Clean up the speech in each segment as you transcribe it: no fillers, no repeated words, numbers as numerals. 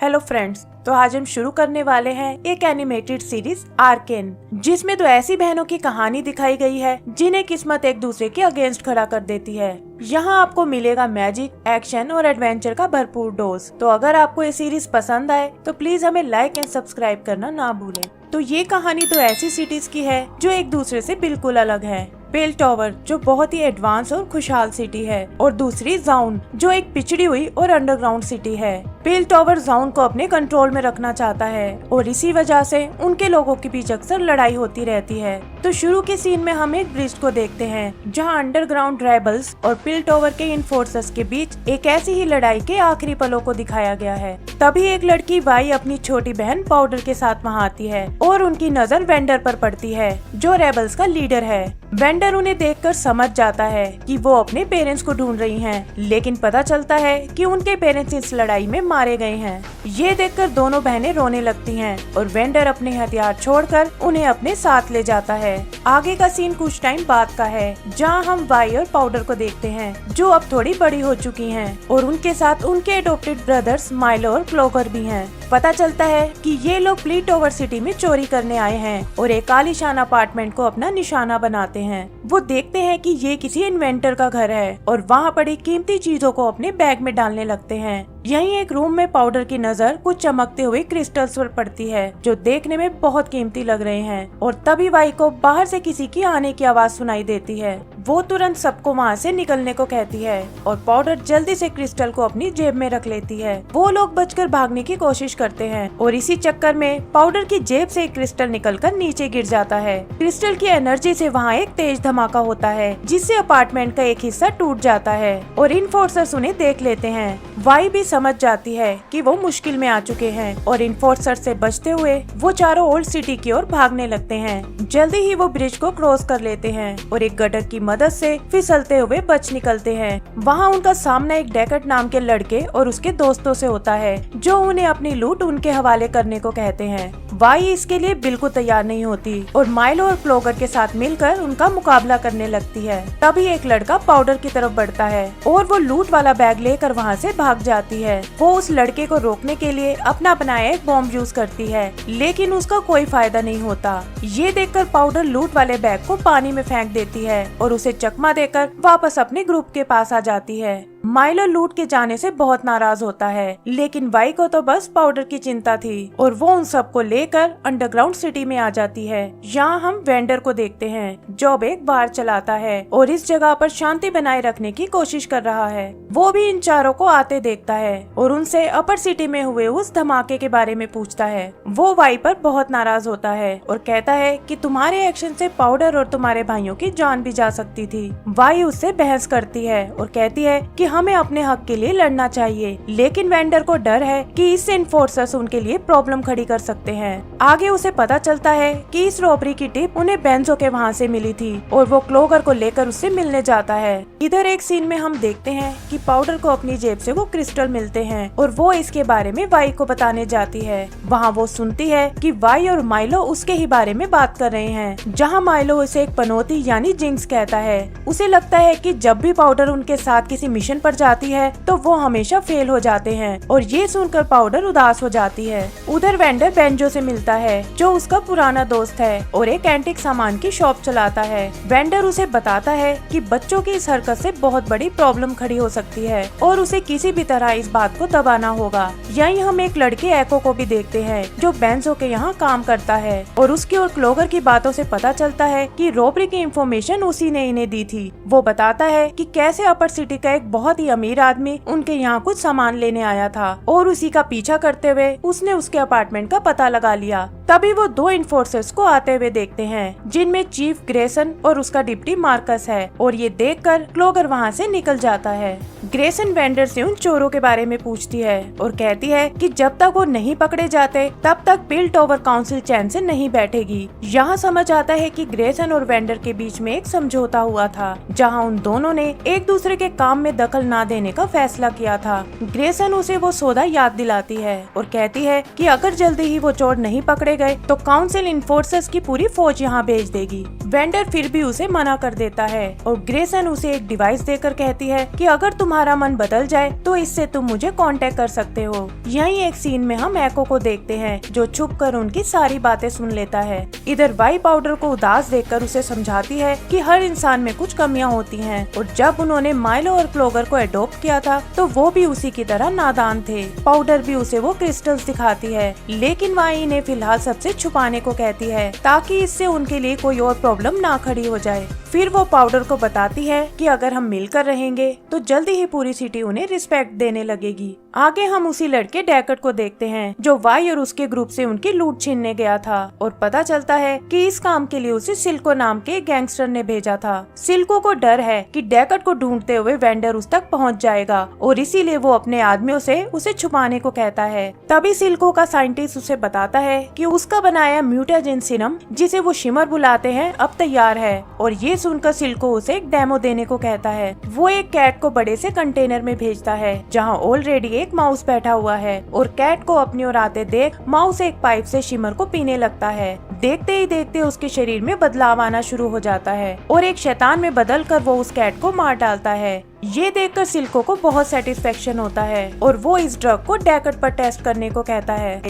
Hello friends, तो आज हम शुरू करने वाले हैं एक एनिमेटेड सीरीज आर्केन, जिसमें दो ऐसी बहनों की कहानी दिखाई गई है जिन्हें किस्मत एक दूसरे के अगेंस्ट खड़ा कर देती है। यहाँ आपको मिलेगा मैजिक, एक्शन और एडवेंचर का भरपूर डोज। तो अगर आपको ये सीरीज पसंद आए तो प्लीज हमें लाइक एंड सब्सक्राइब करना ना भूलें। तो ये कहानी तो ऐसी सिटीज की है जो एक दूसरे से बिल्कुल अलग है। पेल्टॉवर जो बहुत ही एडवांस और खुशहाल सिटी है, और दूसरी जाउन जो एक पिछड़ी हुई और अंडरग्राउंड सिटी है। पेल्टॉवर जाउन को अपने कंट्रोल में रखना चाहता है और इसी वजह से उनके लोगों के बीच अक्सर लड़ाई होती रहती है। तो शुरू के सीन में हम एक ब्रिज को देखते हैं जहां अंडरग्राउंड रेबल्स और पेल्टॉवर के इन्फोर्सर्स के बीच एक ऐसी ही लड़ाई के आखिरी पलों को दिखाया गया है। तभी एक लड़की वाई अपनी छोटी बहन पाउडर के साथ वहाँ आती है और उनकी नजर वेंडर पर पड़ती है जो रेबल्स का लीडर है। वेंडर उन्हें देखकर समझ जाता है कि वो अपने पेरेंट्स को ढूंढ रही हैं, लेकिन पता चलता है कि उनके पेरेंट्स इस लड़ाई में मारे गए हैं। ये देखकर दोनों बहनें रोने लगती हैं और वेंडर अपने हथियार छोड़कर उन्हें अपने साथ ले जाता है। आगे का सीन कुछ टाइम बाद का है जहां हम वाई और पाउडर को देखते हैं जो अब थोड़ी बड़ी हो चुकी हैं और उनके साथ उनके एडॉप्टेड ब्रदर्स माइलो और क्लोगर भी हैं। पता चलता है कि ये लोग पेल्टॉवर सिटी में चोरी करने आए हैं और एक आलीशान अपार्टमेंट को अपना निशाना बनाते हैं। वो देखते हैं कि ये किसी इन्वेंटर का घर है और वहाँ पड़ी कीमती चीजों को अपने बैग में डालने लगते हैं। यहीं एक रूम में पाउडर की नजर कुछ चमकते हुए क्रिस्टल्स पर पड़ती है जो देखने में बहुत कीमती लग रहे हैं, और तभी वाई को बाहर से किसी की आने की आवाज सुनाई देती है। वो तुरंत सबको वहाँ से निकलने को कहती है और पाउडर जल्दी से क्रिस्टल को अपनी जेब में रख लेती है। वो लोग बचकर भागने की कोशिश करते हैं और इसी चक्कर में पाउडर की जेब से एक क्रिस्टल निकलकर नीचे गिर जाता है। क्रिस्टल की एनर्जी से वहाँ एक तेज धमाका होता है जिससे अपार्टमेंट का एक हिस्सा टूट जाता है और इन्फोर्सर्स उन्हें देख लेते हैं। वाई भी समझ जाती है कि वो मुश्किल में आ चुके हैं और इन्फोर्सर से बचते हुए वो चारों ओल्ड सिटी की ओर भागने लगते हैं। जल्दी ही वो ब्रिज को क्रॉस कर लेते हैं और एक गटर की मदद से फिसलते हुए बच निकलते हैं। वहाँ उनका सामना एक डेकर्ट नाम के लड़के और उसके दोस्तों से होता है जो उन्हें अपनी लूट उनके हवाले करने को कहते हैं। वाई इसके लिए बिल्कुल तैयार नहीं होती और माइलो और क्लोगर के साथ मिलकर उनका मुकाबला करने लगती है। तभी एक लड़का पाउडर की तरफ बढ़ता है और वो लूट वाला बैग लेकर वहाँ से भाग जाती है। वो उस लड़के को रोकने के लिए अपना बनाया एक बॉम्ब यूज करती है, लेकिन उसका कोई फायदा नहीं होता। ये देखकर पाउडर लूट वाले बैग को पानी में फेंक देती है और उसे चकमा देकर वापस अपने ग्रुप के पास आ जाती है। माइलो लूट के जाने से बहुत नाराज होता है, लेकिन वाई को तो बस पाउडर की चिंता थी और वो उन सबको लेकर अंडरग्राउंड सिटी में आ जाती है। यहाँ हम वेंडर को देखते हैं जो अब एक बार चलाता है और इस जगह पर शांति बनाए रखने की कोशिश कर रहा है। वो भी इन चारों को आते देखता है और उनसे अपर सिटी में हुए उस धमाके के बारे में पूछता है। वो वाई पर बहुत नाराज होता है और कहता है कि तुम्हारे एक्शन से पाउडर और तुम्हारे भाइयों की जान भी जा सकती थी। वाई उससे बहस करती है और कहती है कि हमें अपने हक के लिए लड़ना चाहिए, लेकिन वेंडर को डर है कि इससे इन्फोर्सर्स उनके लिए प्रॉब्लम खड़ी कर सकते हैं। आगे उसे पता चलता है कि इस रॉबरी की टिप उन्हें बेंजो के वहाँ से मिली थी और वो क्लोगर को लेकर उससे मिलने जाता है। इधर एक सीन में हम देखते हैं कि पाउडर को अपनी जेब से वो क्रिस्टल मिलते हैं और वो इसके बारे में वाई को बताने जाती है। वहाँ वो सुनती है कि वाई और माइलो उसके ही बारे में बात कर रहे हैं, जहाँ माइलो उसे एक पनौती यानी जिंक्स कहता है। उसे लगता है कि जब भी पाउडर उनके साथ किसी मिशन पर जाती है तो वो हमेशा फेल हो जाते हैं, और ये सुनकर पाउडर उदास हो जाती है। उधर वेंडर बेंजो से मिलता है जो उसका पुराना दोस्त है और एक एंटीक सामान की शॉप चलाता है। वेंडर उसे बताता है कि बच्चों की इस हरकत से बहुत बड़ी प्रॉब्लम खड़ी हो सकती है और उसे किसी भी तरह इस बात को दबाना होगा। यहीं हम एक लड़के एको को भी देखते हैं जो बेंजो के यहाँ काम करता है और उसकी और क्लोगर की बातों से पता चलता है कि रॉबरी की इंफॉर्मेशन उसी ने इन्हें दी थी। वो बताता है कि कैसे अपर सिटी का एक बहुत ही अमीर आदमी उनके यहाँ कुछ सामान लेने आया था और उसी का पीछा करते हुए उसने उसके अपार्टमेंट का पता लगा लिया। तभी वो दो इन्फोर्सर्स को आते हुए देखते हैं जिनमें चीफ ग्रेसन और उसका डिप्टी मार्कस है, और ये देखकर क्लोगर वहाँ से निकल जाता है। ग्रेसन वेंडर से उन चोरों के बारे में पूछती है और कहती है कि जब तक वो नहीं पकड़े जाते तब तक पेल्टॉवर काउंसिल चैन से नहीं बैठेगी। यहाँ समझ आता है कि ग्रेसन और वेंडर के बीच में एक समझौता हुआ था जहाँ उन दोनों ने एक दूसरे के काम में दखल न देने का फैसला किया था। ग्रेसन उसे वो सौदा याद दिलाती है और कहती है कि अगर जल्दी ही वो चोर नहीं पकड़े पकड़े गए तो काउंसिल इन्फोर्सर्स की पूरी फौज यहाँ भेज देगी। वेंडर फिर भी उसे मना कर देता है और ग्रेसन उसे एक डिवाइस देकर कहती है कि अगर तुम्हारा मन बदल जाए तो इससे तुम मुझे कांटेक्ट कर सकते हो। यहीं एक सीन में हम एको को देखते हैं जो छुपकर उनकी सारी बातें सुन लेता है। इधर वाई पाउडर को उदास देखकर उसे समझाती है कि हर इंसान में कुछ कमियां होती हैं और जब उन्होंने माइलो और क्लोगर को एडॉप्ट किया था तो वो भी उसी की तरह नादान थे। पाउडर भी उसे वो क्रिस्टल्स दिखाती है, लेकिन वाई इन्हें फिलहाल सबसे छुपाने को कहती है ताकि इससे उनके लिए कोई और प्रॉब्लम ना खड़ी हो जाए। फिर वो पाउडर को बताती है कि अगर हम मिलकर रहेंगे तो जल्दी ही पूरी सिटी उन्हें रिस्पेक्ट देने लगेगी। आगे हम उसी लड़के डेकर्ड को देखते हैं जो वाई और उसके ग्रुप से उनकी लूट छीनने गया था और पता चलता है कि इस काम के लिए उसे सिल्को नाम के गैंगस्टर ने भेजा था। सिल्को को डर है कि डेकर्ड को ढूंढते हुए वेंडर उस तक पहुंच जाएगा और इसीलिए वो अपने आदमियों से उसे छुपाने को कहता है। तभी सिल्को का साइंटिस्ट उसे बताता है कि उसका बनाया म्यूटाजेन सीरम, जिसे वो शिमर बुलाते हैं, अब तैयार है और ये सुनकर सिल्को उसे एक डेमो देने को कहता है। वो एक कैट को बड़े से कंटेनर में भेजता है जहाँ ऑलरेडी एक माउस बैठा हुआ है और कैट को अपनी ओर आते देख माउस एक पाइप से शिमर को पीने लगता है। देखते ही देखते उसके शरीर में बदलाव आना शुरू हो जाता है और एक शैतान में बदलकर वो उस कैट को मार डालता है। ये देखकर सिल्को को बहुत सेटिस्फेक्शन होता है और वो इस ड्रग को डेकर्ड पर टेस्ट करने को कहता है।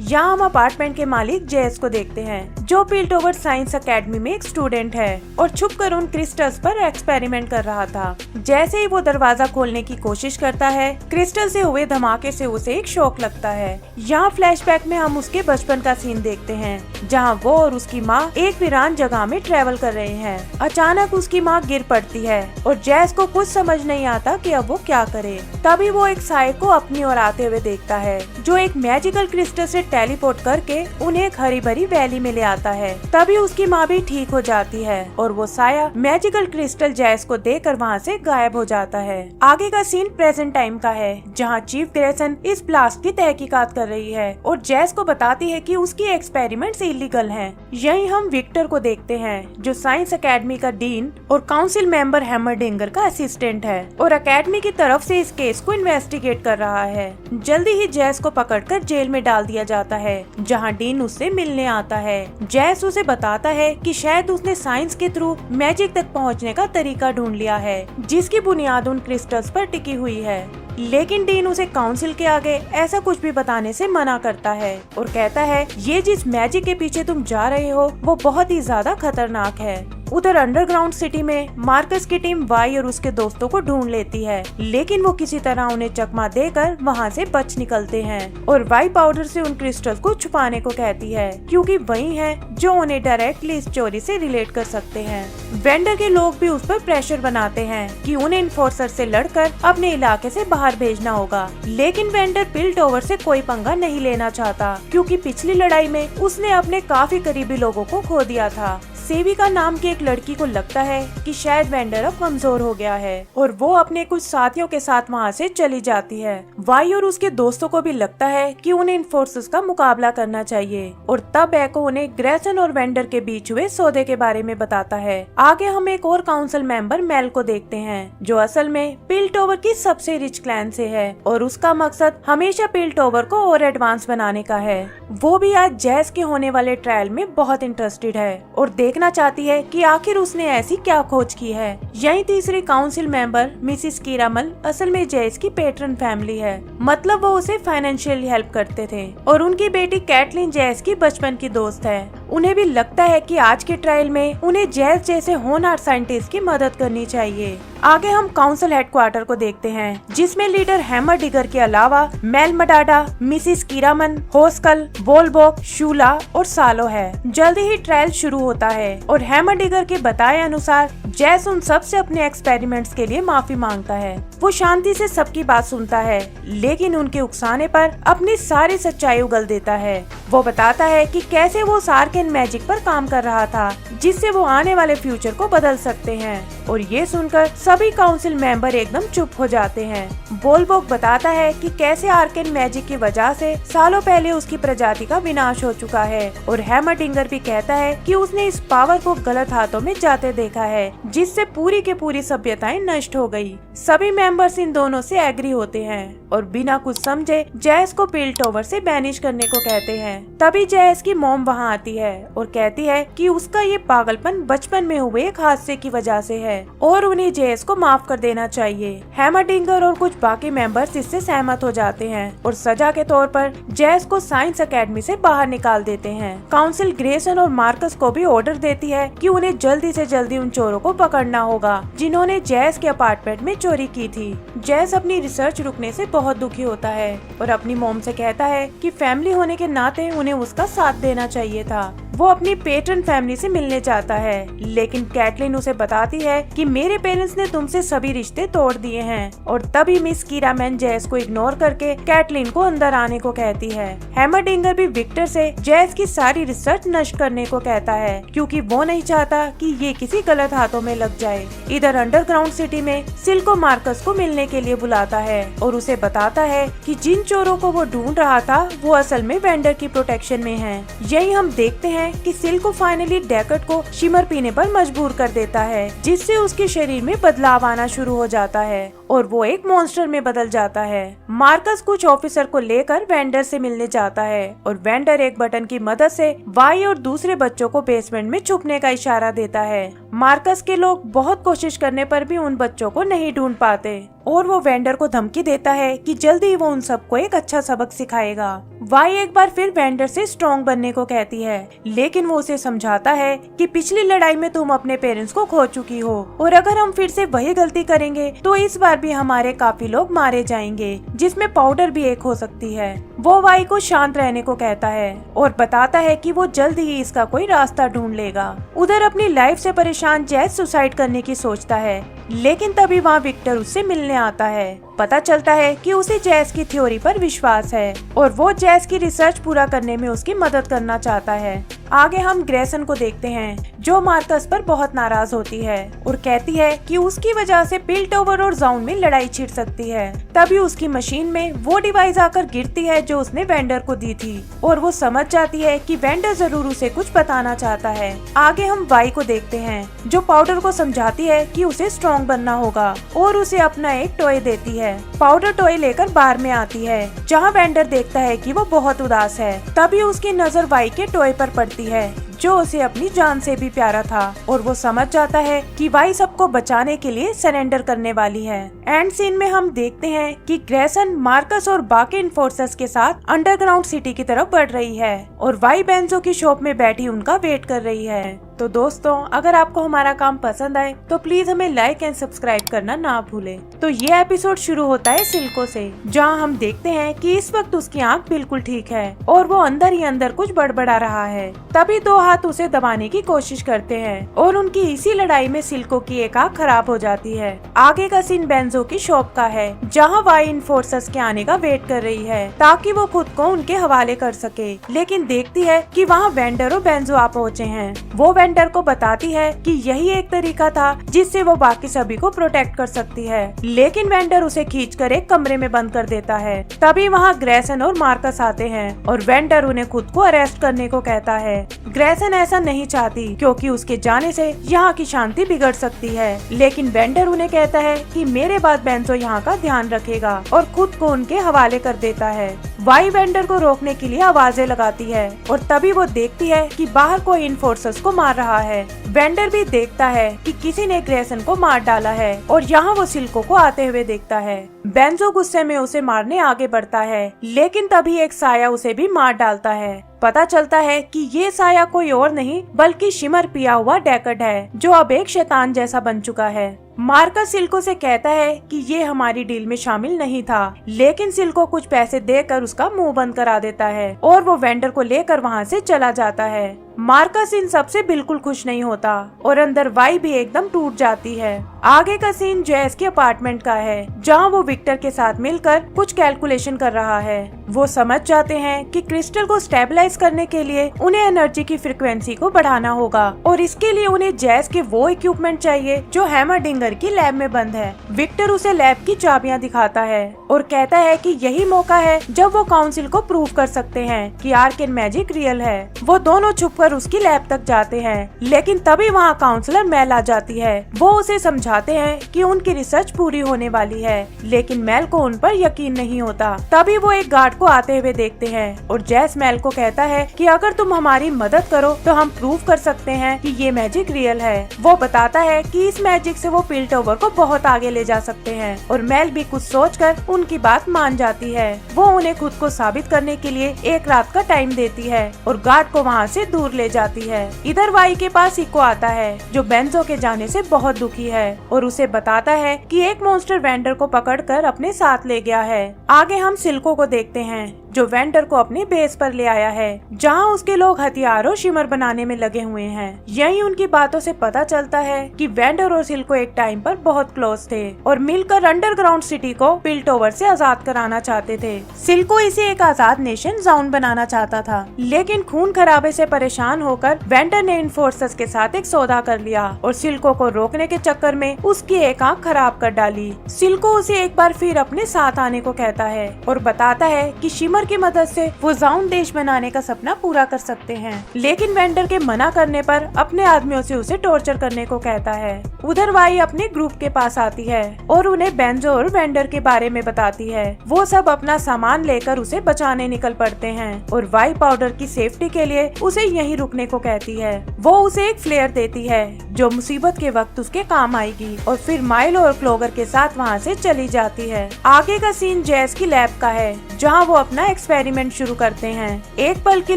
यहाँ हम अपार्टमेंट के मालिक जेस को देखते हैं जो पिल्टोवर साइंस एकेडमी में एक स्टूडेंट है और छुपकर उन क्रिस्टल्स पर एक्सपेरिमेंट कर रहा था। जैसे ही वो दरवाजा खोलने की कोशिश करता है, क्रिस्टल से हुए धमाके से उसे एक शॉक लगता है। यहाँ फ्लैशबैक में हम उसके बचपन का सीन देखते हैं जहाँ वो और उसकी माँ एक वीरान जगह में ट्रेवल कर रहे हैं। अचानक उसकी माँ गिर पड़ती है और जेस को कुछ समझ नहीं आता कि अब वो क्या करे। तभी वो एक साये को अपनी ओर आते हुए देखता है जो एक मैजिकल क्रिस्टल से टेलीपोर्ट करके उन्हें एक हरी भरी वैली में ले आता है। तभी उसकी माँ भी ठीक हो जाती है और वो साया मैजिकल क्रिस्टल जेस को देकर वहाँ से गायब हो जाता है। आगे का सीन प्रेजेंट टाइम का है जहाँ चीफ ग्रेसन इस ब्लास्ट की तहकीकात कर रही है और जेस को बताती है कि उसकी एक्सपेरिमेंट्स इलीगल हैं। यहीं हम विक्टर को देखते हैं जो साइंस एकेडमी का डीन और काउंसिल मेंबर हैमरडिंगर का असिस्टेंट है और एकेडमी की तरफ से इस केस को इन्वेस्टिगेट कर रहा है। जल्दी ही जेस को पकड़कर जेल में डाल दिया जाता है जहां डीन उससे मिलने आता है। जेस उसे बताता है कि शायद उसने साइंस के थ्रू मैजिक तक पहुंचने का तरीका ढूंढ लिया है जिसकी बुनियाद उन क्रिस्टल्स पर टिकी हुई है, लेकिन डीन उसे काउंसिल के आगे ऐसा कुछ भी बताने से मना करता है और कहता है ये जिस मैजिक के पीछे तुम जा रहे हो वो बहुत ही ज्यादा खतरनाक है। उधर अंडरग्राउंड सिटी में मार्कस की टीम वाई और उसके दोस्तों को ढूंढ लेती है, लेकिन वो किसी तरह उन्हें चकमा देकर वहाँ से बच निकलते हैं और वाई पाउडर से उन क्रिस्टल्स को छुपाने को कहती है क्योंकि वही है जो उन्हें डायरेक्टली इस चोरी से रिलेट कर सकते हैं। वेंडर के लोग भी उस पर प्रेशर बनाते हैं कि उन्हें इन्फोर्सर से लड़कर अपने इलाके से बाहर भेजना होगा, लेकिन वेंडर पिल्टोवर से कोई पंगा नहीं लेना चाहता क्योंकि पिछली लड़ाई में उसने अपने काफी करीबी लोगों को खो दिया था। सेविका नाम की एक लड़की को लगता है कि शायद वेंडर अब कमजोर हो गया है और वो अपने कुछ साथियों के साथ वहाँ से चली जाती है। वाई और उसके दोस्तों को भी लगता है कि उन्हें इन फोर्सेस का मुकाबला करना चाहिए और तब एको उन्हें ग्रेसन और वेंडर के बीच हुए सौदे के बारे में बताता है। आगे हम एक और काउंसिल मेंबर मेल को देखते हैं जो असल में पिल्टोवर की सबसे रिच क्लैन से है और उसका मकसद हमेशा पिल्टोवर को और एडवांस बनाने का है। वो भी आज जेस के होने वाले ट्रायल में बहुत इंटरेस्टेड है और देखना चाहती है कि आखिर उसने ऐसी क्या खोज की है। यही तीसरी काउंसिल मेंबर मिसिस कीरामल असल में जेस की पेट्रन फैमिली है, मतलब वो उसे फाइनेंशियली हेल्प करते थे और उनकी बेटी कैटलिन जेस की बचपन की दोस्त है। उन्हें भी लगता है कि आज के ट्रायल में उन्हें जेस जैसे होनहार साइंटिस्ट की मदद करनी चाहिए। आगे हम काउंसिल हेडक्वार्टर को देखते हैं जिसमें लीडर हैमर डिगर के अलावा मेल मडाडा, मिसिस कीरामन, होस्कल, बोलबोक, शूला और सालो है। जल्दी ही ट्रायल शुरू होता है और हैमर डिगर के बताए अनुसार जेस उन सब से अपने एक्सपेरिमेंट्स के लिए माफी मांगता है। वो शांति से सबकी बात सुनता है लेकिन उनके उकसाने पर अपनी सारी सच्चाई उगल देता है। वो बताता है कि कैसे वो सार्केन मैजिक पर काम कर रहा था जिससे वो आने वाले फ्यूचर को बदल सकते हैं और ये सुनकर सभी काउंसिल मेंबर एकदम चुप हो जाते हैं। बोलबोक बताता है कि कैसे आर्केन मैजिक की वजह से सालों पहले उसकी प्रजाति का विनाश हो चुका है और हैमरडिंगर भी कहता है कि उसने इस पावर को गलत हाथों में जाते देखा है जिससे पूरी की पूरी सभ्यताएं नष्ट हो गई। सभी मेंबर्स इन दोनों से एग्री होते हैं। और बिना कुछ समझे जैस को पिल टॉवर से बैनिश करने को कहते हैं। तभी जैस की मॉम वहाँ आती है और कहती है कि उसका ये पागलपन बचपन में हुए एक हादसे की वजह से है और उन्हें जैस को माफ कर देना चाहिए। हैमरडिंगर और कुछ बाकी मेंबर्स इससे सहमत हो जाते हैं और सजा के तौर पर जैस को साइंस एकेडमी से बाहर निकाल देते हैं। काउंसिल ग्रेसन और मार्कस को भी ऑर्डर देती है कि उन्हें जल्दी से जल्दी उन चोरों को पकड़ना होगा जिन्होंने जैस के अपार्टमेंट में चोरी की थी। जैस अपनी रिसर्च रुकने से बहुत दुखी होता है और अपनी मॉम से कहता है कि फैमिली होने के नाते उन्हें उसका साथ देना चाहिए था। वो अपनी पेट्रन फैमिली से मिलने चाहता है, लेकिन कैटलिन उसे बताती है कि मेरे पेरेंट्स ने तुमसे सभी रिश्ते तोड़ दिए हैं। और तभी मिस कीरामैन जैस को इग्नोर करके कैटलिन को अंदर आने को कहती है। हैमरडिंगर भी विक्टर से जैस की सारी रिसर्च नष्ट करने को कहता है क्योंकि वो नहीं चाहता कि ये किसी गलत हाथों में लग जाए। इधर अंडरग्राउंड सिटी में सिल को मार्कस को मिलने के लिए बुलाता है और उसे बताता है कि जिन चोरों को वो ढूंढ रहा था वो असल में वेंडर की प्रोटेक्शन में हैं। यही हम देखते हैं कि सिल को फाइनली डेकर्ड को शिमर पीने पर मजबूर कर देता है जिससे उसके शरीर में बदलाव आना शुरू हो जाता है और वो एक मॉन्स्टर में बदल जाता है। मार्कस कुछ ऑफिसर को लेकर वेंडर से मिलने जाता है और वेंडर एक बटन की मदद से वाई और दूसरे बच्चों को बेसमेंट में छुपने का इशारा देता है। मार्कस के लोग बहुत कोशिश करने पर भी उन बच्चों को नहीं ढूंढ पाते और वो वेंडर को धमकी देता है कि जल्दी वो उन सबको एक अच्छा सबक सिखाएगा। वाई एक बार फिर वेंडर से स्ट्रॉन्ग बनने को कहती है, लेकिन वो उसे समझाता है कि पिछली लड़ाई में तुम अपने पेरेंट्स को खो चुकी हो और अगर हम फिर से वही गलती करेंगे तो इस बार भी हमारे काफी लोग मारे जाएंगे, जिसमें पाउडर भी एक हो सकती है। वो वाई को शांत रहने को कहता है और बताता है कि वो जल्द ही इसका कोई रास्ता ढूंढ लेगा। उधर अपनी लाइफ से परेशान जैस सुसाइड करने की सोचता है, लेकिन तभी वहाँ विक्टर उससे मिलने आता है। पता चलता है कि उसे जैस की थ्योरी पर विश्वास है और वो जैस की रिसर्च पूरा करने में उसकी मदद करना चाहता है। आगे हम ग्रेसन को देखते हैं जो मार्कस पर बहुत नाराज होती है और कहती है कि उसकी वजह से पिल टॉवर और जाउन में लड़ाई छिड़ सकती है। तभी उसकी मशीन में वो डिवाइस आकर गिरती है जो उसने वेंडर को दी थी और वो समझ जाती है कि वेंडर जरूर उसे कुछ बताना चाहता है। आगे हम वाई को देखते हैं जो पाउडर को समझाती है कि उसे स्ट्रॉन्ग बनना होगा और उसे अपना एक टॉय देती है। पाउडर टॉय लेकर बार में आती है जहाँ वेंडर देखता है कि वो बहुत उदास है। तभी उसकी नजर वाई के टॉय पर पड़ती है जो उसे अपनी जान से भी प्यारा था और वो समझ जाता है कि वाई सबको बचाने के लिए सरेंडर करने वाली है। एंड सीन में हम देखते हैं कि ग्रेसन मार्कस और बाकी इन्फोर्सर्स के साथ अंडरग्राउंड सिटी की तरफ बढ़ रही है और वाई बेंजो की शॉप में बैठी उनका वेट कर रही है। तो दोस्तों, अगर आपको हमारा काम पसंद आए तो प्लीज हमें लाइक एंड सब्सक्राइब करना ना भूलें। तो ये एपिसोड शुरू होता है सिल्को से, जहां हम देखते हैं कि इस वक्त उसकी आंख बिल्कुल ठीक है और वो अंदर ही अंदर कुछ बड़बड़ा रहा है। तभी दो हाथ उसे दबाने की कोशिश करते हैं और उनकी इसी लड़ाई में सिल्को की एक आंख खराब हो जाती है। आगे का सीन बेंजो की शॉप का है जहाँ वाई इन्फोर्सर्स के आने का वेट कर रही है ताकि वो खुद को उनके हवाले कर सके, लेकिन देखती है कि वहाँ वेंडर और बेंजो आ पहुँचे हैं। वो वेंडर को बताती है कि यही एक तरीका था जिससे वो बाकी सभी को प्रोटेक्ट कर सकती है, लेकिन वेंडर उसे खींचकर एक कमरे में बंद कर देता है। तभी वहाँ ग्रेसन और मार्कस आते हैं और वेंडर उन्हें खुद को अरेस्ट करने को कहता है। ग्रेसन ऐसा नहीं चाहती क्योंकि उसके जाने से यहाँ की शांति बिगड़ सकती है, लेकिन वेंडर उन्हें कहता है कि मेरे बाद बेंजो यहाँ का ध्यान रखेगा और खुद को उनके हवाले कर देता है। वाई वेंडर को रोकने के लिए आवाजें लगाती है और तभी वो देखती है कि बाहर कोई इन्फोर्सर्स को मार रहा है। वेंडर भी देखता है कि किसी ने ग्रेसन को मार डाला है और यहाँ वो सिल्को को आते हुए देखता है। बेंजो गुस्से में उसे मारने आगे बढ़ता है, लेकिन तभी एक साया उसे भी मार डालता है। पता चलता है कि ये साया कोई और नहीं बल्कि शिमर पिया हुआ डेकर्ड है जो अब एक शैतान जैसा बन चुका है। मार्कस सिल्को से कहता है कि ये हमारी डील में शामिल नहीं था, लेकिन सिल्को कुछ पैसे देकर उसका मुंह बंद करा देता है और वो वेंडर को लेकर वहाँ से चला जाता है। मार्कस इन सब से बिल्कुल खुश नहीं होता और अंदर वाई भी एकदम टूट जाती है। आगे का सीन जैस के अपार्टमेंट का है जहाँ वो विक्टर के साथ मिलकर कुछ कैलकुलेशन कर रहा है। वो समझ जाते हैं कि क्रिस्टल को स्टेबलाइज करने के लिए उन्हें एनर्जी की फ्रिक्वेंसी को बढ़ाना होगा और इसके लिए उन्हें जैस के वो इक्विपमेंट चाहिए जो हैमरडिंगर की लैब में बंद है। विक्टर उसे लैब की चाबियां दिखाता है और कहता है कि यही मौका है जब वो काउंसिल को प्रूव कर सकते हैं कि आर्केन मैजिक रियल है। वो दोनों छुपकर और उसकी लैब तक जाते हैं, लेकिन तभी वहाँ काउंसलर मेल आ जाती है। वो उसे समझाते हैं कि उनकी रिसर्च पूरी होने वाली है, लेकिन मेल को उन पर यकीन नहीं होता। तभी वो एक गार्ड को आते हुए देखते हैं और जैस मेल को कहता है कि अगर तुम हमारी मदद करो तो हम प्रूव कर सकते हैं कि ये मैजिक रियल है। वो बताता है कि इस मैजिक से वो पिल्टोवर को बहुत आगे ले जा सकते हैं और मेल भी कुछ सोचकर उनकी बात मान जाती है। वो उन्हें खुद को साबित करने के लिए एक रात का टाइम देती है और गार्ड को वहाँ से दूर ले जाती है। इधर वाई के पास इको आता है जो बेंजो के जाने से बहुत दुखी है और उसे बताता है कि एक मॉन्स्टर वेंडर को पकड़कर अपने साथ ले गया है। आगे हम सिल्को को देखते हैं जो वेंडर को अपने बेस पर ले आया है, जहां उसके लोग हथियार और शिमर बनाने में लगे हुए हैं। यही उनकी बातों से पता चलता है कि वेंडर और सिल्को एक टाइम पर बहुत क्लोज थे और मिलकर अंडरग्राउंड सिटी को पिल्टोवर से आजाद कराना चाहते थे। सिल्को इसे एक आजाद नेशन जाउन बनाना चाहता था, लेकिन खून खराबे से परेशान होकर वेंडर ने इन्फोर्सर्स के साथ एक सौदा कर लिया और सिल्को को रोकने के चक्कर में उसकी एक आंख खराब कर डाली। सिल्को उसे एक बार फिर अपने साथ आने को कहता है और बताता है कि शिमर की मदद से वो जाउन देश बनाने का सपना पूरा कर सकते हैं, लेकिन वेंडर के मना करने पर अपने आदमियों से उसे टॉर्चर करने को कहता है। उधर वाई अपने ग्रुप के पास आती है और उन्हें बेंजो और वेंडर के बारे में बताती है। वो सब अपना सामान लेकर उसे बचाने निकल पड़ते हैं और वाई पाउडर की सेफ्टी के लिए उसे यहीं रुकने को कहती है। वो उसे एक फ्लेयर देती है जो मुसीबत के वक्त उसके काम आएगी और फिर माइलो और क्लोगर के साथ वहाँ से चली जाती है। आगे का सीन जैस की लैब का है जहाँ वो अपना एक्सपेरिमेंट शुरू करते हैं। एक पल के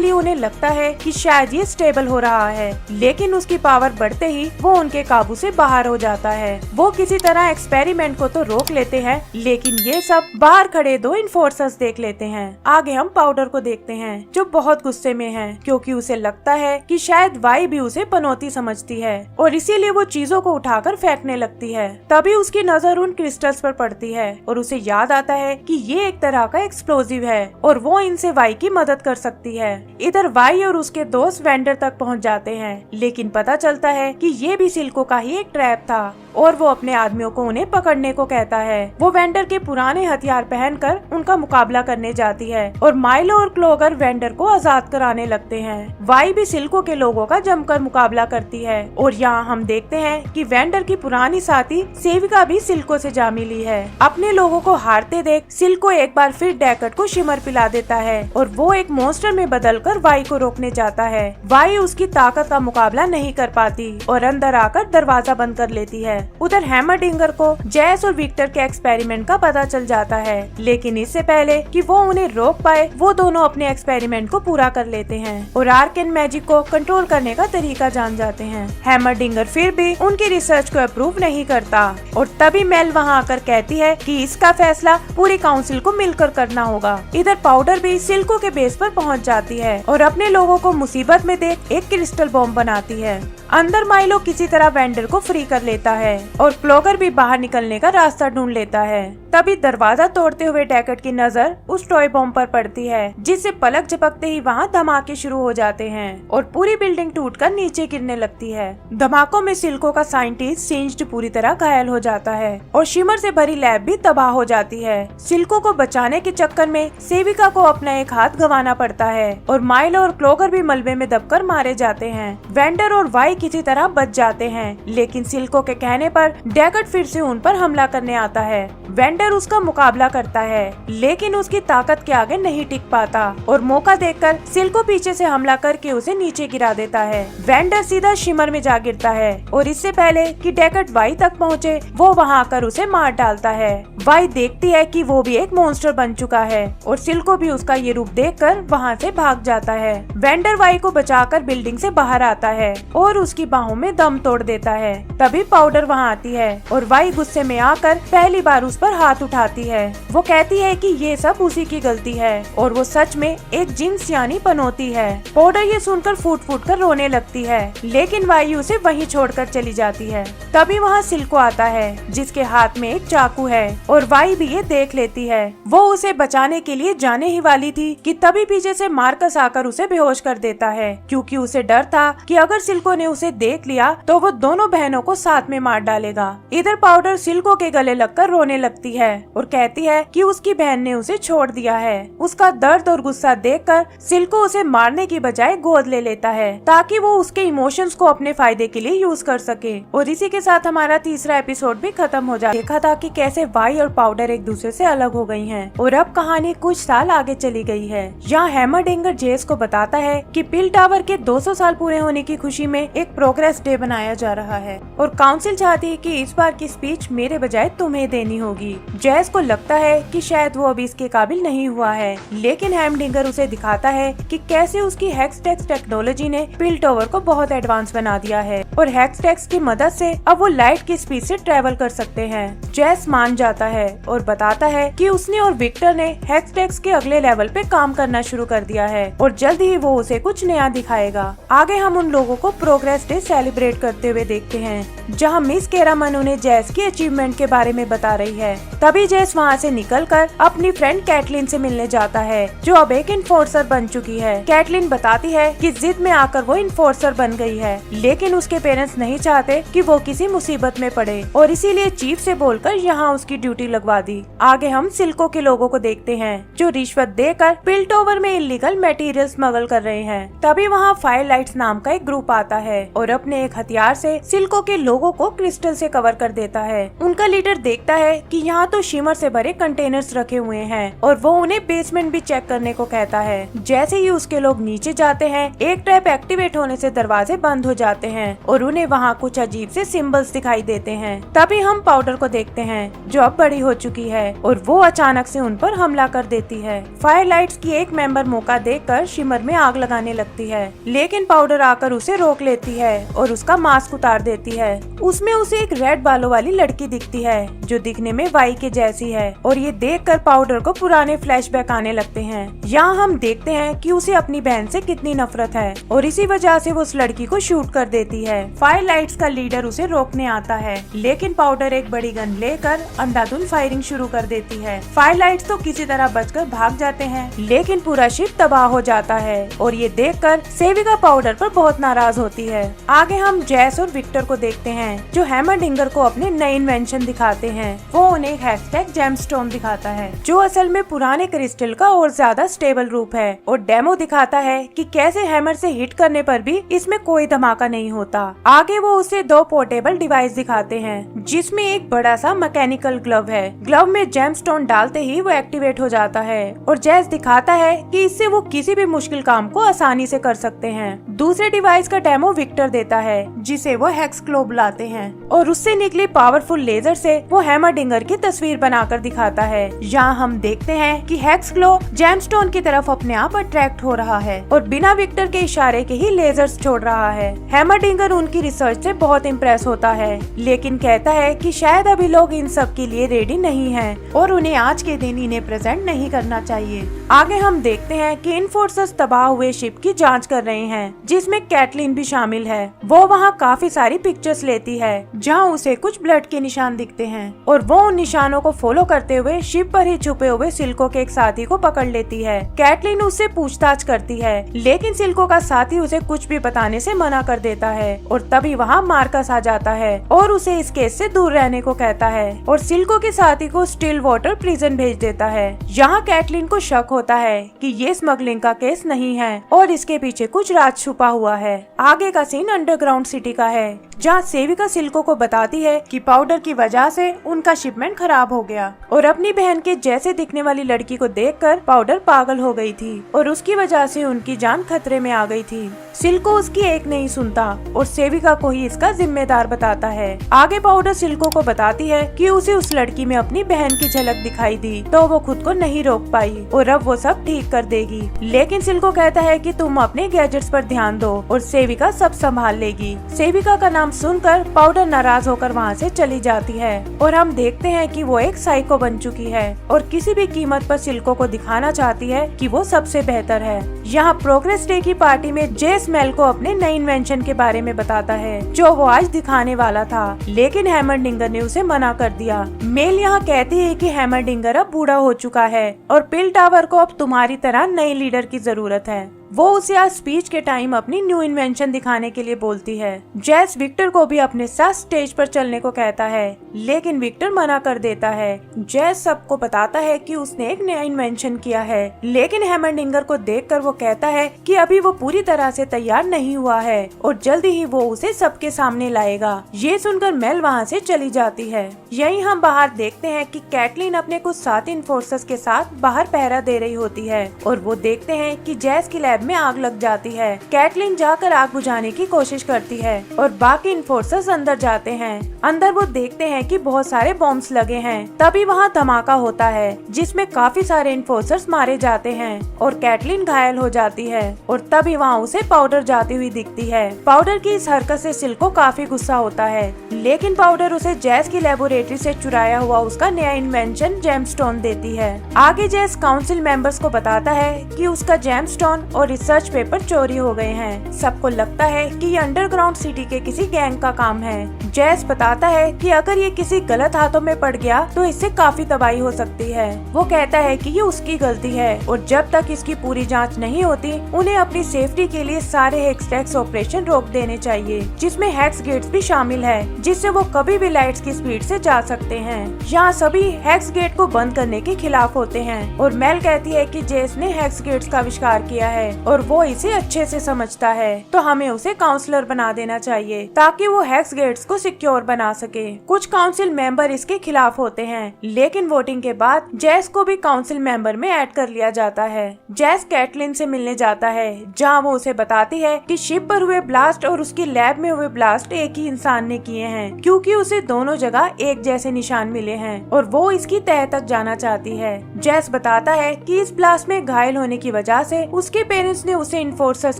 लिए उन्हें लगता है कि शायद ये स्टेबल हो रहा है, लेकिन उसकी पावर बढ़ते ही वो उनके काबू से बाहर हो जाता है। वो किसी तरह एक्सपेरिमेंट को तो रोक लेते हैं, लेकिन ये सब बाहर खड़े दो इन्फोर्सर्स देख लेते हैं। आगे हम पाउडर को देखते हैं जो बहुत गुस्से में है क्योंकि उसे लगता है कि शायद वाई भी उसे पनौती समझती है और इसीलिए वो चीजों को उठाकर फेंकने लगती है। तभी उसकी नजर उन क्रिस्टल्स पर पड़ती है और उसे याद आता है कि ये एक तरह का एक्सप्लोजिव है और वो इनसे वाई की मदद कर सकती है। इधर वाई और उसके दोस्त वेंडर तक पहुंच जाते हैं, लेकिन पता चलता है कि ये भी सिल्को का ही एक ट्रैप था और वो अपने आदमियों को उन्हें पकड़ने को कहता है। वो वेंडर के पुराने हथियार पहनकर उनका मुकाबला करने जाती है और माइलो और क्लोगर वेंडर को आजाद कराने लगते हैं। वाई भी सिल्को के लोगों का जमकर मुकाबला करती है और यहाँ हम देखते हैं कि वेंडर की पुरानी साथी सेविका भी सिल्को से जा मिली है। अपने लोगों को हारते देख सिल्को एक बार फिर डेकर्ट को शिमर पिला देता है और वो एक मॉन्स्टर में बदलकर वाई को रोकने जाता है। वाई उसकी ताकत का मुकाबला नहीं कर पाती और अंदर आकर दरवाजा बंद कर लेती है। उधर हैमरडिंगर को जैस और विक्टर के एक्सपेरिमेंट का पता चल जाता है, लेकिन इससे पहले कि वो उन्हें रोक पाए वो दोनों अपने एक्सपेरिमेंट को पूरा कर लेते हैं और आर्केन मैजिक को कंट्रोल करने का तरीका जान जाते हैं। हैमरडिंगर फिर भी उनकी रिसर्च को अप्रूव नहीं करता और तभी मेल वहाँ आकर कहती है कि इसका फैसला पूरी काउंसिल को मिलकर करना होगा। इधर पाउडर भी सिल्को के बेस पर पहुँच जाती है और अपने लोगों को मुसीबत में देख एक क्रिस्टल बॉम्ब बनाती है। अंदर माइलो किसी तरह वेंडर को फ्री कर लेता है और क्लोगर भी बाहर निकलने का रास्ता ढूंढ लेता है। तभी दरवाजा तोड़ते हुए डेकर्ट की नजर उस टॉय बॉम्ब पर पड़ती है, जिससे पलक झपकते ही वहाँ धमाके शुरू हो जाते हैं और पूरी बिल्डिंग टूटकर नीचे गिरने लगती है। धमाकों में सिल्को का साइंटिस्ट सिंज्ड पूरी तरह घायल हो जाता है और शिमर से भरी लैब भी तबाह हो जाती है। सिल्को को बचाने के चक्कर में सेविका को अपना एक हाथ गंवाना पड़ता है और माइलो और क्लोगर भी मलबे में दबकर मारे जाते हैं। वेंडर और वाई किसी तरह बच जाते हैं, लेकिन सिल्को के कहने पर डेकर्ट फिर से उन पर हमला करने आता है। वेंडर उसका मुकाबला करता है, लेकिन उसकी ताकत के आगे नहीं टिक पाता और मौका देखकर सिल्को पीछे से हमला करके उसे नीचे गिरा देता है। वेंडर सीधा शिमर में जा गिरता है और इससे पहले कि डेकर्ट वाई तक पहुँचे वो वहाँ आकर उसे मार डालता है। वाई देखती है कि वो भी एक मॉन्स्टर बन चुका है और सिल्को भी उसका ये रूप देखकर वहाँ से भाग जाता है। वेंडर वाई को बचाकर बिल्डिंग से बाहर आता है और उसकी बाहों में दम तोड़ देता है। तभी पाउडर वहाँ आती है और वाई गुस्से में आकर पहली बार उस पर हाथ उठाती है। वो कहती है कि ये सब उसी की गलती है और वो सच में एक जिन्स यानी पनौती है। पाउडर ये सुनकर फूट फूट कर रोने लगती है, लेकिन वाई उसे वहीं छोड़कर चली जाती है। तभी वहाँ सिल्को आता है जिसके हाथ में एक चाकू है और वाई भी ये देख लेती है। वो उसे बचाने के लिए जाने ही वाली थी कि तभी पीछे से मार्कस आकर उसे बेहोश कर देता है, क्योंकि उसे डर था कि अगर सिल्को ने उसे देख लिया तो वो दोनों बहनों को साथ में मार डालेगा। इधर पाउडर सिल्को के गले लगकर रोने लगती है और कहती है कि उसकी बहन ने उसे छोड़ दिया है। उसका दर्द और गुस्सा देखकर सिल्को उसे मारने की बजाय गोद ले लेता है ताकि वो उसके इमोशंस को अपने फायदे के लिए यूज कर सके। और इसी के साथ हमारा तीसरा एपिसोड भी खत्म हो जाता है। देखा था कि कैसे वाई और पाउडर एक दूसरे से अलग हो गई हैं और अब कहानी कुछ साल आगे चली गई है। यहाँ हैमरडिंगर जेस को बताता है कि पिल टावर के 200 साल पूरे होने की खुशी में एक प्रोग्रेस डे बनाया जा रहा है और काउंसिल चाहती है कि इस बार की स्पीच मेरे बजाय तुम्हें देनी होगी। जेस को लगता है कि शायद वो अभी इसके काबिल नहीं हुआ है, लेकिन हैमरडिंगर उसे दिखाता है कि कैसे उसकी हेक्सटेक्स टेक्नोलॉजी ने पिल टावर को बहुत एडवांस बना दिया है और हेक्सटेक्स की मदद से अब वो लाइट की स्पीड से ट्रेवल कर सकते हैं। जेस मान जाता है और बताता है कि उसने और विक्टर ने हेक्सटेक्स के अगले लेवल पे काम करना शुरू कर दिया है और जल्द ही वो उसे कुछ नया दिखाएगा। आगे हम उन लोगों को प्रोग्रेस डे सेलिब्रेट करते हुए देखते हैं जहां मिस केरामन उन्हें जेस की अचीवमेंट के बारे में बता रही है। तभी जेस वहां से निकलकर अपनी फ्रेंड कैटलिन से मिलने जाता है जो अब एक इन्फोर्सर बन चुकी है। कैटलिन बताती है कि जिद में आकर वो इन्फोर्सर बन गई है, लेकिन उसके पेरेंट्स नहीं चाहते कि वो किसी मुसीबत में पड़े और इसीलिए चीफ से बोलकर यहाँ उसकी ड्यूटी लगवा दी। आगे हम सिल्को के लोगों को देखते हैं जो रिश्वत देकर पिल टावर में इलीगल मटेरियल स्मगल कर रहे हैं। तभी वहाँ फायरलाइट्स नाम का एक ग्रुप आता है और अपने एक हथियार से सिल्को के लोगों को क्रिस्टल से कवर कर देता है। उनका लीडर देखता है कि यहाँ तो शिमर से भरे कंटेनर्स रखे हुए हैं और वो उन्हें बेसमेंट भी चेक करने को कहता है। जैसे ही उसके लोग नीचे जाते हैं, एक ट्रैप एक्टिवेट होने से दरवाजे बंद हो जाते हैं और उन्हें वहाँ कुछ अजीब से सिंबल्स दिखाई देते हैं। तभी हम पाउडर को देखते हैं जो अब बड़ी हो चुकी है और वो अचानक से उन पर हमला कर देती है। फायरलाइट्स की एक मेंबर मौका देखकर शिमर में आग लगाने लगती है, लेकिन पाउडर आकर उसे रोक लेती है और उसका मास्क उतार देती है। उसमें उसे एक रेड बालों वाली लड़की दिखती है जो दिखने में वाई के जैसी है और ये देखकर पाउडर को पुराने फ्लैशबैक आने लगते हैं। यहाँ हम देखते हैं कि उसे अपनी बहन से कितनी नफरत है और इसी वजह से वो उस लड़की को शूट कर देती है। फायरलाइट्स का लीडर उसे रोकने आता है, लेकिन पाउडर एक बड़ी गन लेकर अंधाधुंध फायरिंग शुरू कर देती है। फायरलाइट्स तो किसी तरह बचकर भाग जाते हैं, लेकिन पूरा शिप तबाह हो जाता है और ये देखकर सेविका पाउडर पर बहुत नाराज होती है। आगे हम जेस और विक्टर को देखते हैं जो हैमरडिंगर को अपने नए इन्वेंशन दिखाते हैं। वो उन्हें हैशटैग जेमस्टोन दिखाता है जो असल में पुराने क्रिस्टल का और ज्यादा स्टेबल रूप है और डेमो दिखाता है कि कैसे हैमर से हिट करने पर भी इसमें कोई धमाका नहीं होता। आगे वो उसे 2 पोर्टेबल डिवाइस दिखाते हैं जिसमें एक बड़ा सा मैकेनिकल ग्लव है। ग्लव में जेमस्टोन डालते ही वो एक्टिवेट हो जाता है और जेस दिखाता है कि इससे वो किसी भी मुश्किल काम को आसानी से कर सकते हैं। दूसरे डिवाइस का डेमो विक्टर देता है जिसे वो हेक्स क्लो बुलाते हैं और उससे निकली पावरफुल लेजर से वो हैमरडिंगर की तस्वीर बनाकर दिखाता है। यहाँ हम देखते हैं कि हेक्स क्लो जेमस्टोन की तरफ अपने आप अट्रैक्ट हो रहा है और बिना विक्टर के इशारे के ही लेजर्स छोड़ रहा है। हैमरडिंगर उनकी रिसर्च से बहुत इम्प्रेस होता है, लेकिन कहता है कि शायद अभी लोग इन सब के लिए रेडी नहीं हैं और उन्हें आज के दिन इन्हें प्रेजेंट नहीं करना चाहिए। आगे हम देखते हैं कि इन्फोर्सर्स तबाह हुए शिप की जांच कर रहे हैं जिसमें कैटलिन भी शामिल है। वो वहाँ काफी सारी पिक्चर्स लेती है जहाँ उसे कुछ ब्लड के निशान दिखते हैं और वो उन निशानों को फॉलो करते हुए शिप पर ही छुपे हुए सिल्को के एक साथी को पकड़ लेती है। कैटलिन उससे पूछताछ करती है, लेकिन सिल्को का साथी उसे कुछ भी बताने से मना कर देता है और तभी वहाँ मार्कस आ जाता है और उसे इस केस से दूर रहने को कहता है और सिल्को के साथी को स्टिल वाटर प्रिजन भेज देता है। यहाँ कैटलिन को शक होता है कि ये स्मगलिंग का केस नहीं है और इसके पीछे कुछ राज छुपा हुआ है। आगे का सीन अंडरग्राउंड सिटी का है जहाँ सेविका सिल्को को बताती है कि पाउडर की वजह से उनका शिपमेंट खराब हो गया और अपनी बहन के जैसे दिखने वाली लड़की को देखकर पाउडर पागल हो गई थी और उसकी वजह से उनकी जान खतरे में आ गई थी। सिल्को उसकी एक नहीं सुनता और सेविका को ही इसका जिम्मेदार बताता है। आगे पाउडर सिल्को को बताती है कि उसे उस लड़की में अपनी बहन की झलक दिखाई दी तो वो खुद को नहीं रोक पाई और अब वो सब ठीक कर देगी, लेकिन सिल्को कहता है कि तुम अपने गैजेट्स पर ध्यान दो और सेविका सब संभाल लेगी। सेविका का नाम सुनकर पाउडर नाराज होकर वहाँ से चली जाती है और हम देखते हैं कि वो एक साइको बन चुकी है और किसी भी कीमत पर सिल्को को दिखाना चाहती है कि वो सबसे बेहतर है। यहाँ प्रोग्रेस डे की पार्टी में जेस मेल को अपने नए इन्वेंशन के बारे में बताता है जो वो आज दिखाने वाला था, लेकिन हैमरडिंगर ने उसे मना कर दिया। मेल यहाँ कहती है कि हैमरडिंगर अब बूढ़ा हो चुका है और पिल टावर को अब तुम्हारी तरह नए लीडर की जरूरत है। वो उसे आज स्पीच के टाइम अपनी न्यू इन्वेंशन दिखाने के लिए बोलती है। जैस विक्टर को भी अपने साथ स्टेज पर चलने को कहता है, लेकिन विक्टर मना कर देता है। जैस सबको बताता है कि उसने एक नया इन्वेंशन किया है, लेकिन हैमरडिंगर को देखकर वो कहता है कि अभी वो पूरी तरह से तैयार नहीं हुआ है और जल्दी ही वो उसे सबके सामने लाएगा। ये सुनकर मेल वहाँ से चली जाती है। यहीं हम बाहर देखते हैं कि कैटलिन अपने कुछ साथी इन्फोर्सर्स के साथ बाहर पहरा दे रही होती है और वो देखते हैं कि जैस की लैब में आग लग जाती है। कैटलिन जाकर आग बुझाने की कोशिश करती है और बाकी इन्फोर्सर्स अंदर जाते हैं। अंदर वो देखते हैं कि बहुत सारे बॉम्ब्स लगे हैं। तभी वहाँ धमाका होता है जिसमें काफी सारे इन्फोर्सर्स मारे जाते हैं और कैटलिन घायल हो जाती है और तभी वहाँ उसे पाउडर जाती हुई दिखती है। पाउडर की इस हरकत से सिल्क को काफी गुस्सा होता है, लेकिन पाउडर उसे जैस की लेबोरेटरी से चुराया हुआ उसका नया इन्वेंशन जेमस्टोन देती है। आगे जैस काउंसिल मेंबर्स को बताता है कि उसका जेमस्टोन और रिसर्च पेपर चोरी हो गए हैं। सबको लगता है कि ये अंडरग्राउंड सिटी के किसी गैंग का काम है। जैस बताता है कि अगर ये किसी गलत हाथों में पड़ गया तो इससे काफी तबाही हो सकती है। वो कहता है कि ये उसकी गलती है और जब तक इसकी पूरी जांच नहीं होती उन्हें अपनी सेफ्टी के लिए सारे हेक्स ऑपरेशन रोक देने चाहिए, जिसमें हेक्स गेट्स भी शामिल है, जिससे वो कभी भी लाइट्स की स्पीड से जा सकते हैं। यहाँ सभी हेक्स गेट को बंद करने के खिलाफ होते हैं और मेल कहती है कि जेस ने हेक्स गेट्स का आविष्कार किया है और वो इसे अच्छे से समझता है, तो हमें उसे काउंसलर बना देना चाहिए ताकि वो हेक्स गेट्स को सिक्योर बना सके। कुछ काउंसिल मेंबर इसके खिलाफ होते हैं, लेकिन वोटिंग के बाद जैस को भी काउंसिल मेंबर में ऐड कर लिया जाता है। जैस कैटलिन से मिलने जाता है, जहाँ वो उसे बताती है कि शिप पर हुए ब्लास्ट और उसकी लैब में हुए ब्लास्ट एक ही इंसान ने किए हैं, क्योंकि उसे दोनों जगह एक जैसे निशान मिले हैं और वो इसकी तह तक जाना चाहती है। जैस बताता है कि इस ब्लास्ट में घायल होने की वजह से उसके पेरेंट्स ने उसे इन्फोर्सर्स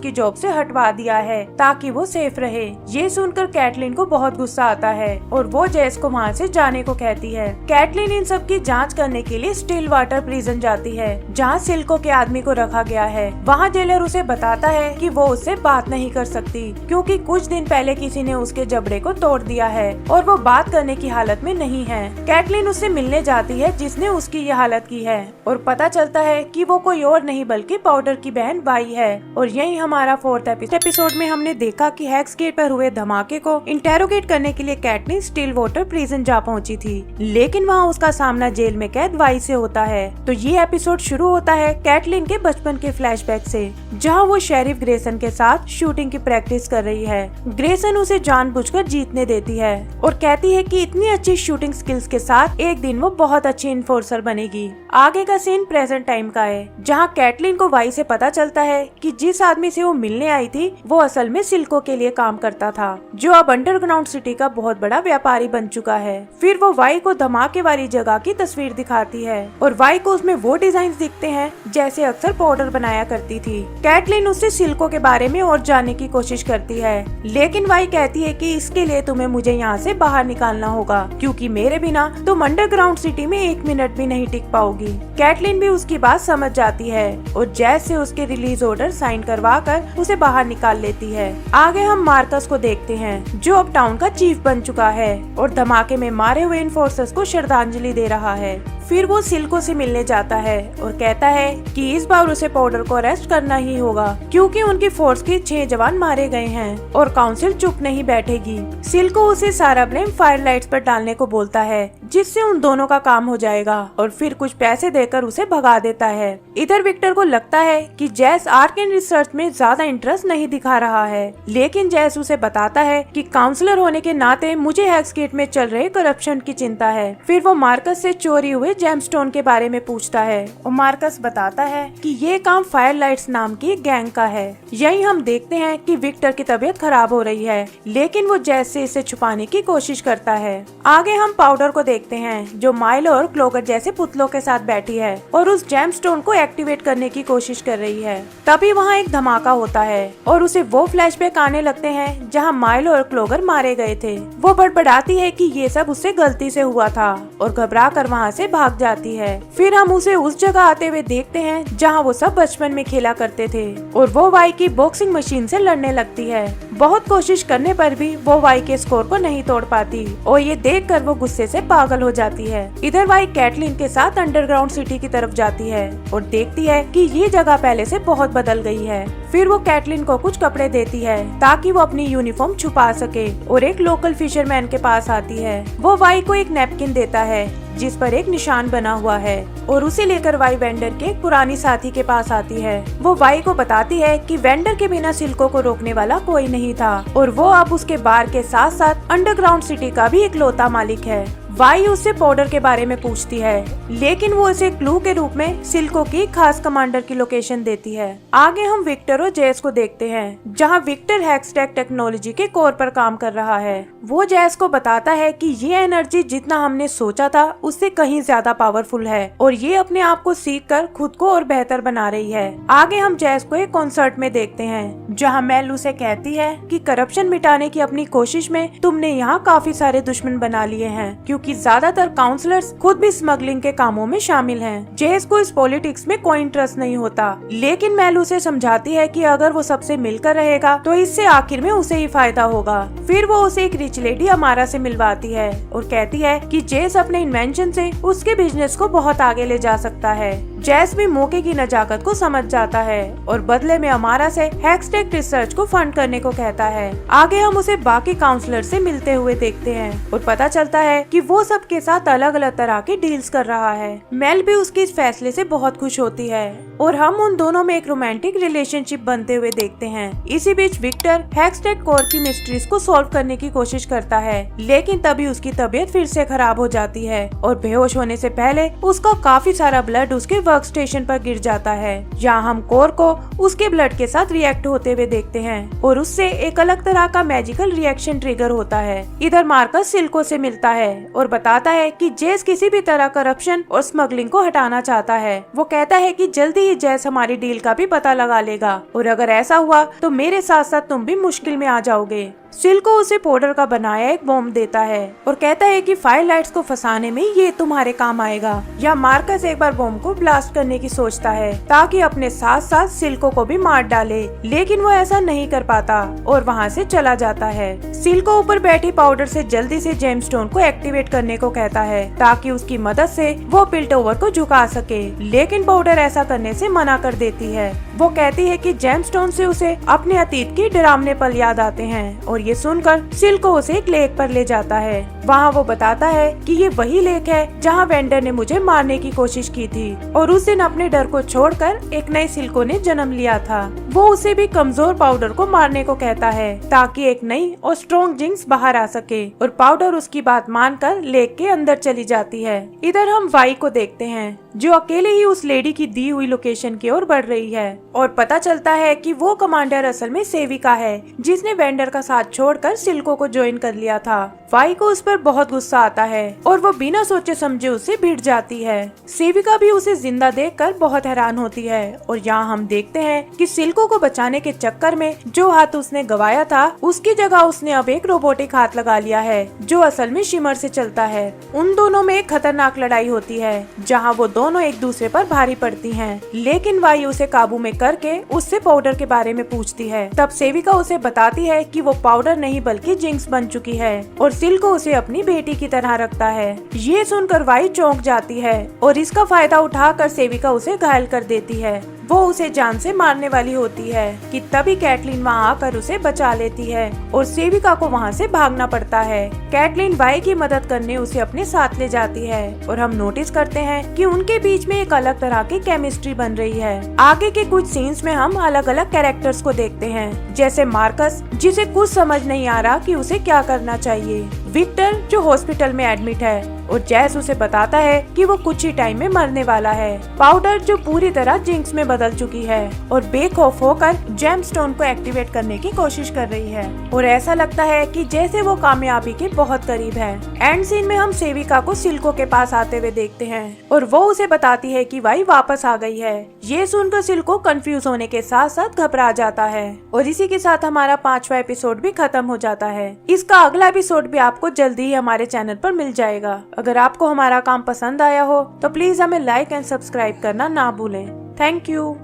की जॉब से हटवा दिया है ताकि वो सेफ रहे। ये सुनकर कैटलिन को बहुत गुस्सा आता है और वो जैस को वहाँ से जाने को कहती है। कैटलिन इन सब की जांच करने के लिए स्टिल वाटर प्रिजन जाती है, जहाँ सिल्को के आदमी को रखा गया है। वहाँ जेलर उसे बताता है कि वो उससे बात नहीं कर सकती क्योंकि कुछ दिन पहले किसी ने उसके जबड़े को तोड़ दिया है और वो बात करने की हालत में नहीं है। कैटलिन उससे मिलने जाती है जिसने उसकी ये हालत की है और पता चलता है कि वो कोई और नहीं बल्कि पाउडर की बहन वाई है। और यही हमारा 4th एपिसोड में हमने देखा कि हेक्स गेट पर हुए धमाके को इंटेरोगेट करने के लिए कैटलिन स्टिल वाटर प्रिजन जा पहुंची थी, लेकिन वहां उसका सामना जेल में कैद वाई से होता है। तो ये एपिसोड शुरू होता है कैटलिन के बचपन के फ्लैशबैक से, जहां वो शेरिफ ग्रेसन के साथ शूटिंग की प्रैक्टिस कर रही है। ग्रेसन उसे जानबूझकर जीतने देती है और कहती है कि इतनी अच्छी शूटिंग स्किल्स के साथ एक दिन वो बहुत अच्छी इन्फोर्सर बनेगी। आगे का सीन प्रेजेंट टाइम का है, जहाँ कैटलिन को वाई से पता चलता है कि जिस आदमी से वो मिलने आई थी वो असल में सिल्को के लिए काम करता था, जो अब अंडरग्राउंड सिटी का बहुत बड़ा व्यापारी बन चुका है। फिर वो वाई को धमाके वाली जगह की तस्वीर दिखाती है और वाई को उसमें वो डिजाइन दिखते हैं जैसे अक्सर पाउडर बनाया करती थी। कैटलिन उससे सिल्को के बारे में और जानने की कोशिश करती है, लेकिन वाई कहती है कि इसके लिए तुम्हें मुझे यहाँ से बाहर निकालना होगा, क्योंकि मेरे बिना तुम अंडरग्राउंड सिटी में 1 मिनट भी नहीं टिक पाओगी। कैटलिन भी उसकी बात समझ जाती है और जैस से उसके रिलीज ऑर्डर साइन करवा कर उसे बाहर निकाल लेती है। आगे हम मार्कस को देखते हैं, जो अब टाउन का चीफ बन चुका है और धमाके में मारे हुए इन्फोर्सर्स को श्रद्धांजलि दे रहा है। फिर वो सिल्को से मिलने जाता है और कहता है कि इस बार उसे पाउडर को अरेस्ट करना ही होगा, क्योंकि उनकी फोर्स के 6 जवान मारे गए हैं और काउंसिल चुप नहीं बैठेगी। सिल्को उसे सारा ब्लेम फायरलाइट्स पर डालने को बोलता है, जिससे उन दोनों का काम हो जाएगा और फिर कुछ पैसे देकर उसे भगा देता है। इधर विक्टर को लगता है कि जैस आर्केन रिसर्च में ज्यादा इंटरेस्ट नहीं दिखा रहा है, लेकिन जैस उसे बताता है कि काउंसलर होने के नाते मुझे हेक्स गेट में चल रहे करप्शन की चिंता है। फिर वो मार्कस से चोरी हुए जेमस्टोन के बारे में पूछता है और मार्कस बताता है कि ये काम फायरलाइट्स नाम की गैंग का है। यही हम देखते हैं कि विक्टर की तबीयत खराब हो रही है, लेकिन वो जैस से इसे छुपाने की कोशिश करता है। आगे हम पाउडर को देखते हैं, जो माइलो और क्लोगर जैसे पुतलों के साथ बैठी है और उस जेमस्टोन को एक्टिवेट करने की कोशिश कर रही है। तभी वहाँ एक धमाका होता है और उसे वो फ्लैशबैक आने लगते हैं जहाँ माइलो और क्लोगर मारे गए थे। वो बड़बड़ाती है कि ये सब उससे गलती से हुआ था और घबरा कर वहाँ से भाग जाती है। फिर हम उसे उस जगह आते हुए देखते हैं जहाँ वो सब बचपन में खेला करते थे और वो वाई की बॉक्सिंग मशीन से लड़ने लगती है। बहुत कोशिश करने पर भी वो वाई के स्कोर को नहीं तोड़ पाती और ये देखकर वो गुस्से से पागल हो जाती है। इधर वाई कैटलिन के साथ अंडरग्राउंड सिटी की तरफ जाती है और देखती है कि ये जगह पहले से बहुत बदल गई है। फिर वो कैटलिन को कुछ कपड़े देती है ताकि वो अपनी यूनिफॉर्म छुपा सके और एक लोकल फिशरमैन के पास आती है। वो वाई को एक नैपकिन देता है जिस पर एक निशान बना हुआ है और उसे लेकर वाई वेंडर के एक पुरानी साथी के पास आती है। वो वाई को बताती है कि वेंडर के बिना सिल्को को रोकने वाला कोई नहीं था और वो अब उसके बार के साथ साथ अंडरग्राउंड सिटी का भी इकलौता मालिक है। वाई उससे पाउडर के बारे में पूछती है, लेकिन वो उसे क्लू के रूप में सिल्को की खास कमांडर की लोकेशन देती है। आगे हम विक्टर और जैस को देखते हैं, जहां विक्टर हैक्सटैक टेक्नोलॉजी के कोर पर काम कर रहा है। वो जैस को बताता है कि ये एनर्जी जितना हमने सोचा था उससे कहीं ज्यादा पावरफुल है और ये अपने आप को सीख कर खुद को और बेहतर बना रही है। आगे हम जैस को एक कॉन्सर्ट में देखते हैं, जहाँ मेल उसे कहती है कि करप्शन मिटाने की अपनी कोशिश में तुमने यहाँ काफी सारे दुश्मन बना लिए हैं, क्योंकि ज्यादातर काउंसलर्स खुद भी स्मगलिंग के कामों में शामिल हैं। जेस को इस पॉलिटिक्स में कोई इंटरेस्ट नहीं होता, लेकिन मेल उसे समझाती है कि अगर वो सबसे मिलकर रहेगा तो इससे आखिर में उसे ही फायदा होगा। फिर वो उसे एक रिच लेडी अमारा से मिलवाती है और कहती है कि जेस अपने इन्वेंशन से उसके बिजनेस को बहुत आगे ले जा सकता है। जेस भी मौके की नजाकत को समझ जाता है और बदले में अमारा से हैक्सटैक रिसर्च को फंड करने को कहता है। आगे हम उसे बाकी काउंसलर से मिलते हुए देखते हैं और पता चलता है कि वो सबके साथ अलग अलग तरह के डील्स कर रहा है। मेल भी उसके इस फैसले से बहुत खुश होती है और हम उन दोनों में एक रोमांटिक रिलेशनशिप बनते हुए देखते हैं। इसी बीच विक्टर हैक्सटैक कोर की मिस्ट्रीज को सॉल्व करने की कोशिश करता है, लेकिन तभी उसकी तबीयत फिर से खराब हो जाती है और बेहोश होने से पहले उसका काफी सारा ब्लड उसके वर्क स्टेशन पर गिर जाता है। यहाँ हम कोर को उसके ब्लड के साथ रिएक्ट होते हुए देखते हैं और उससे एक अलग तरह का मैजिकल रिएक्शन ट्रिगर होता है। इधर मार्कस सिल्को से मिलता है और बताता है कि जेस किसी भी तरह करप्शन और स्मगलिंग को हटाना चाहता है। वो कहता है कि जल्दी ही जेस हमारी डील का भी पता लगा लेगा और अगर ऐसा हुआ तो मेरे साथ साथ तुम भी मुश्किल में आ जाओगे। सिल्को उसे पाउडर का बनाया एक बॉम्ब देता है और कहता है कि फायरलाइट्स को फंसाने में ये तुम्हारे काम आएगा। या मार्कस एक बार बॉम्ब को ब्लास्ट करने की सोचता है ताकि अपने साथ साथ सिल्को को भी मार डाले, लेकिन वो ऐसा नहीं कर पाता और वहाँ से चला जाता है। सिल्को ऊपर बैठी पाउडर से जल्दी से जेमस्टोन को एक्टिवेट करने को कहता है ताकि उसकी मदद से वो पिल्टोवर को झुका सके, लेकिन पाउडर ऐसा करने से मना कर देती है। वो कहती है कि जेमस्टोन से उसे अपने अतीत की डरावने पल याद आते हैं और ये सुनकर सिल्को उसे एक लेक पर ले जाता है। वहाँ वो बताता है कि ये वही लेक है जहाँ वेंडर ने मुझे मारने की कोशिश की थी और उस दिन अपने डर को छोड़कर एक नई सिल्को ने जन्म लिया था। वो उसे भी कमजोर पाउडर को मारने को कहता है ताकि एक नई और स्ट्रॉन्ग जिंक्स बाहर आ सके और पाउडर उसकी बात मानकर लेक के अंदर चली जाती है। इधर हम वाई को देखते हैं जो अकेले ही उस लेडी की दी हुई लोकेशन की ओर बढ़ रही है और पता चलता है कि वो कमांडर असल में सेविका है जिसने वेंडर का साथ छोड़कर सिल्को को ज्वाइन कर लिया था। वाई को उस पर बहुत गुस्सा आता है और वो बिना सोचे समझे उससे भिड़ जाती है। सेविका भी उसे जिंदा देखकर बहुत हैरान होती है और यहाँ हम देखते हैं कि सिल्को को बचाने के चक्कर में जो हाथ उसने गवाया था उसकी जगह उसने अब एक रोबोटिक हाथ लगा लिया है जो असल में शिमर से चलता है। उन दोनों में एक खतरनाक लड़ाई होती है जहाँ वो दोनों एक दूसरे पर भारी पड़ती हैं, लेकिन वाई उसे काबू में करके उससे पाउडर के बारे में पूछती है। तब सेविका उसे बताती है कि वो पाउडर नहीं बल्कि जिंक्स बन चुकी है और सिल्को उसे अपनी बेटी की तरह रखता है। ये सुनकर वाई चौंक जाती है और इसका फायदा उठाकर सेविका उसे घायल कर देती है। वो उसे जान से मारने वाली होती है कि तभी कैटलिन वहाँ आकर उसे बचा लेती है और सेविका को वहाँ से भागना पड़ता है। कैटलिन वाई की मदद करने उसे अपने साथ ले जाती है और हम नोटिस करते हैं कि उनके बीच में एक अलग तरह की केमिस्ट्री बन रही है। आगे के कुछ सीन्स में हम अलग अलग कैरेक्टर्स को देखते हैं, जैसे मार्कस जिसे कुछ समझ नहीं आ रहा कि उसे क्या करना चाहिए, विक्टर जो हॉस्पिटल में एडमिट है और जैस उसे बताता है कि वो कुछ ही टाइम में मरने वाला है, पाउडर जो पूरी तरह जिंक्स में बदल चुकी है और बेखौफ होकर जेमस्टोन को एक्टिवेट करने की कोशिश कर रही है और ऐसा लगता है कि जैसे वो कामयाबी के बहुत करीब है। एंड सीन में हम सेविका को सिल्को के पास आते हुए देखते हैं और वो उसे बताती है कि वाई वापस आ गई है। ये सुनकर सिल्को कंफ्यूज होने के साथ साथ घबरा जाता है और इसी के साथ हमारा 5वां एपिसोड भी खत्म हो जाता है। इसका अगला एपिसोड भी आपको जल्दी ही हमारे चैनल पर मिल जाएगा। अगर आपको हमारा काम पसंद आया हो तो प्लीज हमें लाइक एंड सब्सक्राइब करना ना भूलें। Thank you.